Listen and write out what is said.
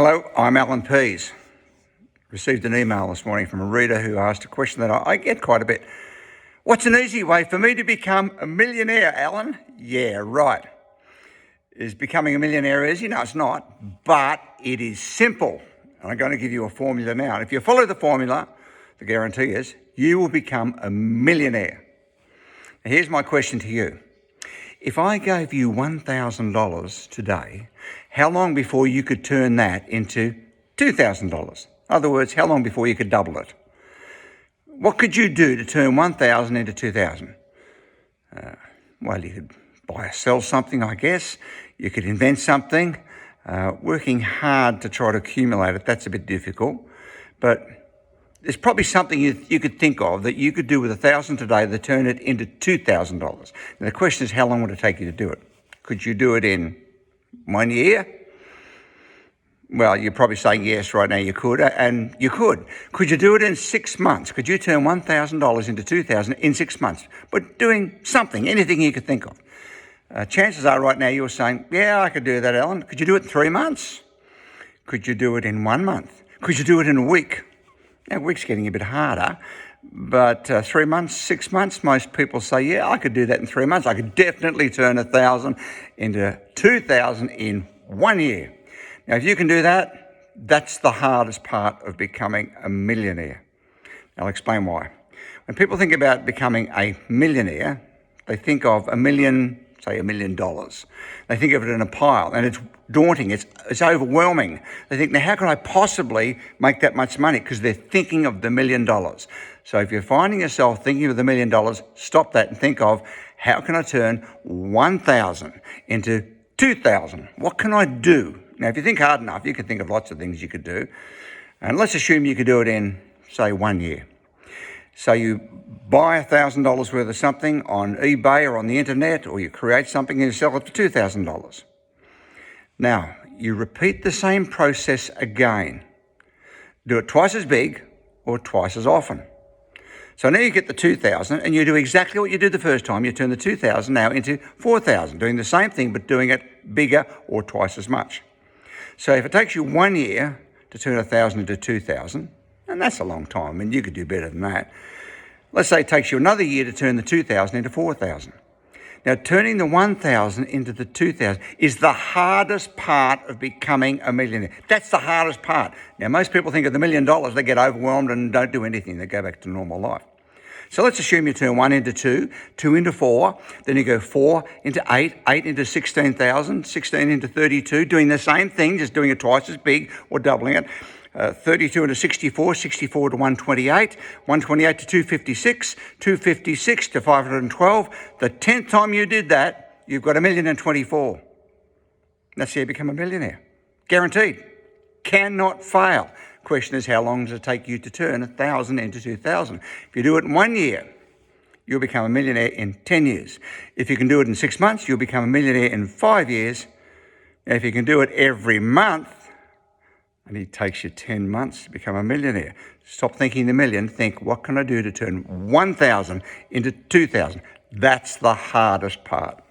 Hello, I'm Allan Pease. Received an email this morning from a reader who asked a question that I get quite a bit. What's an easy way for me to become a millionaire, Allan? Yeah, right. Is becoming a millionaire easy? No, it's not, but it is simple. And I'm going to give you a formula now. And if you follow the formula, the guarantee is you will become a millionaire. Now, here's my question to you. If I gave you $1,000 today, how long before you could turn that into $2,000? In other words, how long before you could double it? What could you do to turn 1,000 into 2,000? Well, you could buy or sell something, I guess. You could invent something. Working hard to try to accumulate it, that's a bit difficult. But there's probably something you could think of that you could do with 1,000 today to turn it into $2,000. Now, the question is, how long would it take you to do it? Could you do it in 1 year? Well, you're probably saying yes right now you could, and you could. Could you do it in 6 months? Could you turn $1,000 into $2,000 in 6 months? But doing something, anything you could think of. Chances are right now you're saying, yeah, I could do that, Allan. Could you do it in 3 months? Could you do it in 1 month? Could you do it in a week? Now, a week's getting a bit harder, but 3 months, 6 months, most people say, yeah, I could do that in 3 months. I could definitely turn 1,000 into 2,000 in 1 year. Now, if you can do that, that's the hardest part of becoming a millionaire. I'll explain why. When people think about becoming a millionaire, they think of $1 million, say $1 million. They think of it in a pile, and it's daunting, it's overwhelming. They think, now how can I possibly make that much money? Because they're thinking of the $1 million. So if you're finding yourself thinking of the $1 million, stop that and think of, how can I turn 1,000 into 2,000? What can I do? Now, if you think hard enough, you can think of lots of things you could do. And let's assume you could do it in, say, 1 year. So you buy $1,000 worth of something on eBay or on the internet, or you create something and you sell it for $2,000. Now, you repeat the same process again. Do it twice as big or twice as often. So now you get the 2,000 and you do exactly what you did the first time. You turn the 2,000 now into 4,000, doing the same thing but doing it bigger or twice as much. So if it takes you 1 year to turn 1,000 into 2,000, and that's a long time, I mean, you could do better than that. Let's say it takes you another year to turn the 2,000 into 4,000. Now, turning the 1,000 into the 2,000 is the hardest part of becoming a millionaire. That's the hardest part. Now, most people think of the $1 million, they get overwhelmed and don't do anything. They go back to normal life. So let's assume you turn 1 into 2, 2 into 4, then you go 4 into 8, 8 into 16,000, 16 into 32, doing the same thing, just doing it twice as big or doubling it. 32 into 64, 64 to 128, 128 to 256, 256 to 512. The 10th time you did that, you've got $1,024,000. That's how you become a millionaire. Guaranteed. Cannot fail. Question is, how long does it take you to turn 1,000 into 2,000? If you do it in 1 year, you'll become a millionaire in 10 years. If you can do it in 6 months, you'll become a millionaire in 5 years. And if you can do it every month, and it takes you 10 months to become a millionaire. Stop thinking the million. Think, what can I do to turn 1,000 into 2,000? That's the hardest part.